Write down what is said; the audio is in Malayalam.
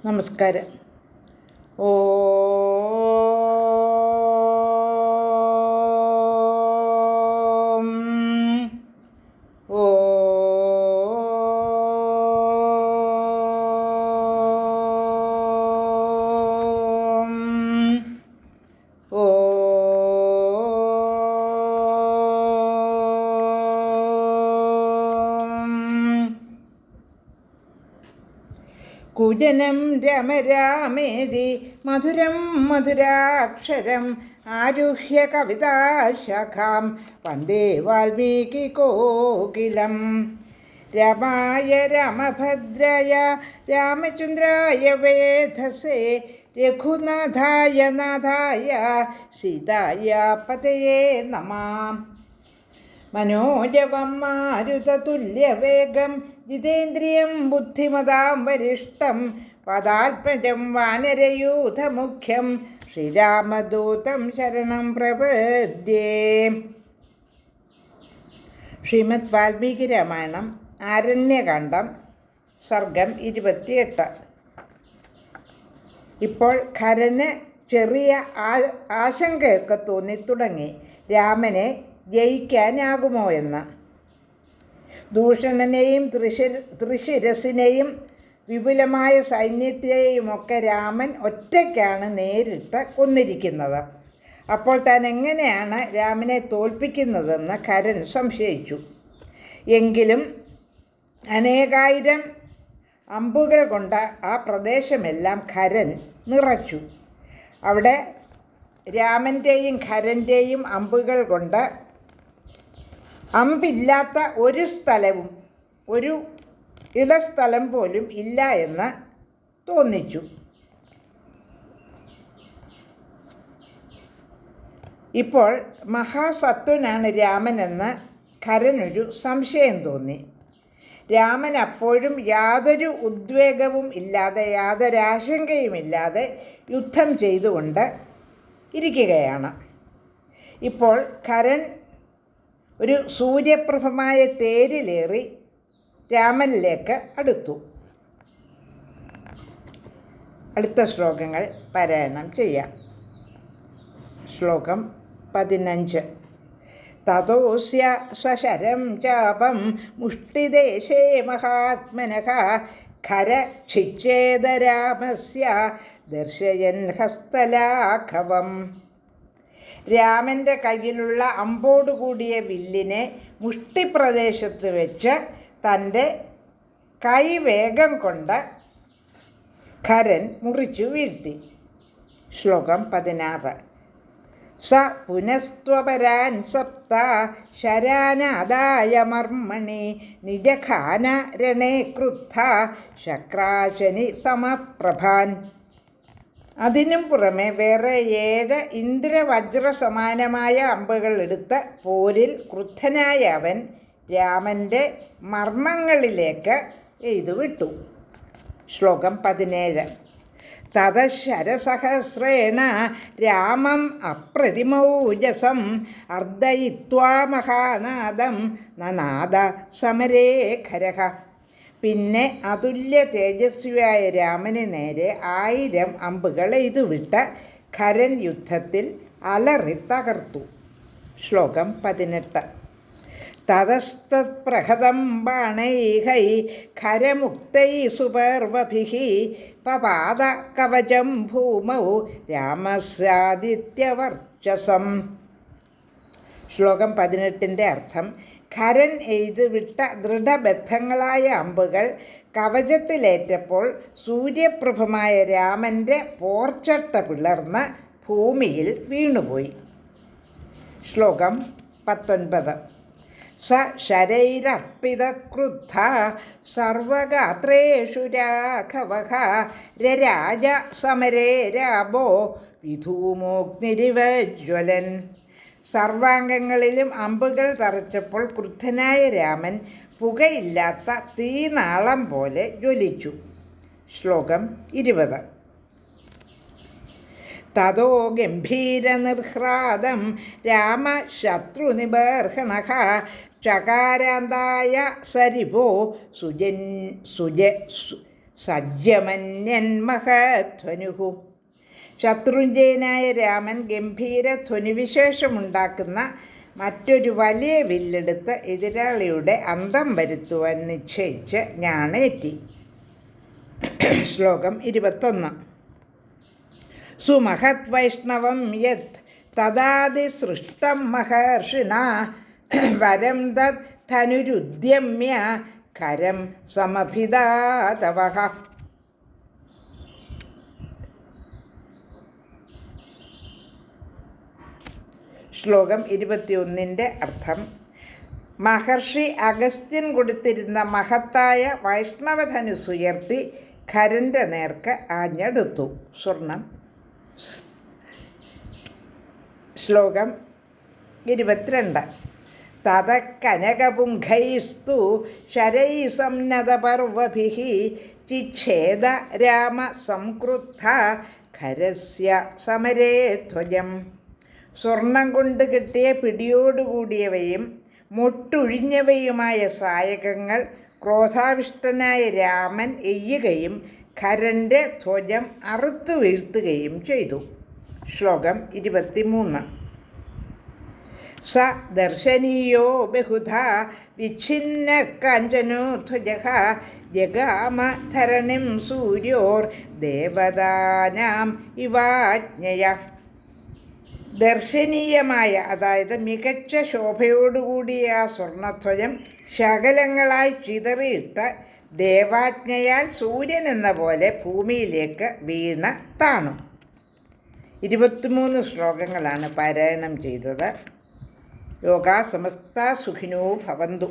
നമസ്കാരം. ഓ ഓ ഓ കുജനം രമരാമേതി മധുരം മധുരാക്ഷരം ആരുഹ്യ കവിതാശാഖാം വന്ദേ വാൽമീകി കോകിലം. രമായ രാമഭദ്രായ രാമചന്ദ്രായ വേധസേ രഘുനാഥായ നാഥായ സീതായ പതയേ നമഃ. മനോജവം മാരുതതുല്യവേഗം ജിതേന്ദ്രിയം ബുദ്ധിമതാം വരിഷ്ടം പദാത്മജം വാനരയൂഥമുഖ്യം ശ്രീരാമദൂതം ശരണം പ്രപദ്യേ. ശ്രീമദ് വാൽമീകി രാമായണം ആരണ്യകാണ്ഡം സർഗം 28. ഇപ്പോൾ ഖരന് ചെറിയ ആശങ്കയൊക്കെ തോന്നിത്തുടങ്ങി. രാമനെ ജയിക്കാനാകുമോ എന്ന്. ദൂഷണനെയും ത്രിശിരസിനെയും വിപുലമായ സൈന്യത്തെയുമൊക്കെ രാമൻ ഒറ്റയ്ക്കാണ് നേരിട്ട് കൊന്നിരിക്കുന്നത്. അപ്പോൾ താൻ എങ്ങനെയാണ് രാമനെ തോൽപ്പിക്കുന്നതെന്ന് ഖരൻ സംശയിച്ചു. എങ്കിലും അനേകായിരം അമ്പുകൾ കൊണ്ട് ആ പ്രദേശമെല്ലാം ഖരൻ നിറച്ചു. അവിടെ രാമൻ്റെയും ഖരൻ്റെയും അമ്പുകൾ കൊണ്ട് അമ്പില്ലാത്ത ഒരു സ്ഥലവും ഒരു ഇടസ്ഥലം പോലും ഇല്ല എന്ന് തോന്നിച്ചു. ഇപ്പോൾ മഹാസത്വനാണ് രാമനെന്ന് ഖരനൊരു സംശയം തോന്നി. രാമൻ അപ്പോഴും യാതൊരു ഉദ്വേഗവും ഇല്ലാതെ യാതൊരാശങ്കയുമില്ലാതെ യുദ്ധം ചെയ്തുകൊണ്ട് ഇരിക്കുകയാണ്. ഇപ്പോൾ ഖരൻ ഒരു സൂര്യപ്രഭമായ തേരിലേറി രാമനിലേക്ക് അടുത്തു. അടുത്ത ശ്ലോകങ്ങൾ പാരായണം ചെയ്യാം. ശ്ലോകം 15. തതോസ്യ സശരം ചാപം മുഷ്ടിദേശേ മഹാത്മനഃ ഖരക്ഷിച്ഛേദരാമസ്യ ദർശയൻ ഹസ്തലാഘവം. രാമൻ്റെ കയ്യിലുള്ള അമ്പോടുകൂടിയ വില്ലിനെ മുഷ്ടിപ്രദേശത്ത് വെച്ച് തൻ്റെ കൈവേഗം കൊണ്ട് ഖരൻ മുറിച്ചു വീഴ്ത്തി. ശ്ലോകം 16. സ പുനസ്ത്വപരാൻ സപ്ത ശരാനാദായ മർമ്മണി നിജഖാന രണേ ക്രുദ്ധ ശക്രാശനി സമപ്രഭാൻ. അതിനും പുറമെ വേറെ 7 ഇന്ദ്രവജ്ര സമാനമായ അമ്പുകൾ എടുത്ത് പോരിൽ ക്രുദ്ധനായ അവൻ രാമൻ്റെ മർമ്മങ്ങളിലേക്ക് എയ്തുവിട്ടു. ശ്ലോകം 17. തതശരസഹസ്രേണ രാമം അപ്രതിമൗജസം അർദ്ധയിത്വാ മഹാനാദം നനാദ സമരേ ഖരഃ. പിന്നെ അതുല്യ തേജസ്വിയായ രാമന് നേരെ 1000 അമ്പുകൾ എയ്തുവിട്ട് ഖരൻ യുദ്ധത്തിൽ അലറി തകർത്തു. ശ്ലോകം 18. തതസ്തത്പ്രഹതം ബാണൈഹൈ ഖരമുക്തൈ സുപർവഭിഃ പപാത കവചം ഭൂമൗ രാമസ്യാദിത്യവർച്ചസം. ശ്ലോകം 18ൻ്റെ അർത്ഥം: ഖരൻ എയ്തുവിട്ട ദൃഢബദ്ധങ്ങളായ അമ്പുകൾ കവചത്തിലേറ്റപ്പോൾ സൂര്യപ്രഭമായ രാമൻ്റെ പോർച്ചട്ട പിളർന്ന് ഭൂമിയിൽ വീണുപോയി. ശ്ലോകം 19. സ ശരൈരർപ്പിതക്രുദ്ധ സർവഗാത്രേഷു രാഘവഃ രരാജ സമരേ രാമോ വിധൂമോഗ്നിരിവജ്വലൻ. സർവാംഗങ്ങളിലും അമ്പുകൾ തറച്ചപ്പോൾ ക്രുദ്ധനായ രാമൻ പുകയില്ലാത്ത തീനാളം പോലെ ജ്വലിച്ചു. ശ്ലോകം 20. തതോ ഗംഭീരനിർഹ്ലാദം രാമശത്രുനിബർഹണഃ ചകാരാന്തായ സരിഭോ സജ്ജമന്യൻ മഹധ്വനുഹു. ശത്രുഞ്ജയനായ രാമൻ ഗംഭീര ധ്വനിവിശേഷമുണ്ടാക്കുന്ന മറ്റൊരു വലിയ വില്ലെടുത്ത് എതിരാളിയുടെ അന്തം വരുത്തുവാൻ നിശ്ചയിച്ച് ഞാണേറ്റി. ശ്ലോകം 21. സുമഹത് വൈഷ്ണവം യത് തദാതിസൃഷ്ടം മഹർഷിണ വരം തത് ധനുരുദ്യമ്യ കരം സമഭിദാതവഃ. ശ്ലോകം 21 അർത്ഥം: മഹർഷി അഗസ്ത്യൻ കൊടുത്തിരുന്ന മഹത്തായ വൈഷ്ണവധനുസുയർത്തി ഖരൻ്റെ നേർക്ക് ആഞ്ഞെടുത്തു. സ്വർണം. ശ്ലോകം 22. തത കനകപുംഖൈസ്തു ശരൈസംനതപർവഭിഃ ചിച്ഛേദ രാമ സംക്രുദ്ധ ഖരസ്യ സമരേ ധ്വജം. സ്വർണം കൊണ്ട് കെട്ടിയ പിടിയോടുകൂടിയവയും മുട്ടൊഴിഞ്ഞവയുമായ സായകങ്ങൾ ക്രോധാവിഷ്ടനായ രാമൻ എയ്യുകയും ഖരൻ്റെ ധ്വജം അറുത്തു വീഴ്ത്തുകയും ചെയ്തു. ശ്ലോകം 23. സ ദർശനീയോ ബഹുധാ വിച്ഛിന്ന കാഞ്ചനോ ധ്വജഃ ജഗാമ ധരണിം സൂര്യോർ ദേവതാനാം ഇവാജ്ഞയ. ദർശനീയമായ, അതായത് മികച്ച ശോഭയോടുകൂടിയ ആ സ്വർണധ്വജം ശകലങ്ങളായി ചിതറിയിട്ട് ദേവാജ്ഞയാൽ സൂര്യൻ എന്ന പോലെ ഭൂമിയിലേക്ക് വീണ് താണു. 23 ശ്ലോകങ്ങളാണ് പാരായണം ചെയ്തത്. ലോകാ സമസ്താ സുഖിനോ ഭവന്തു.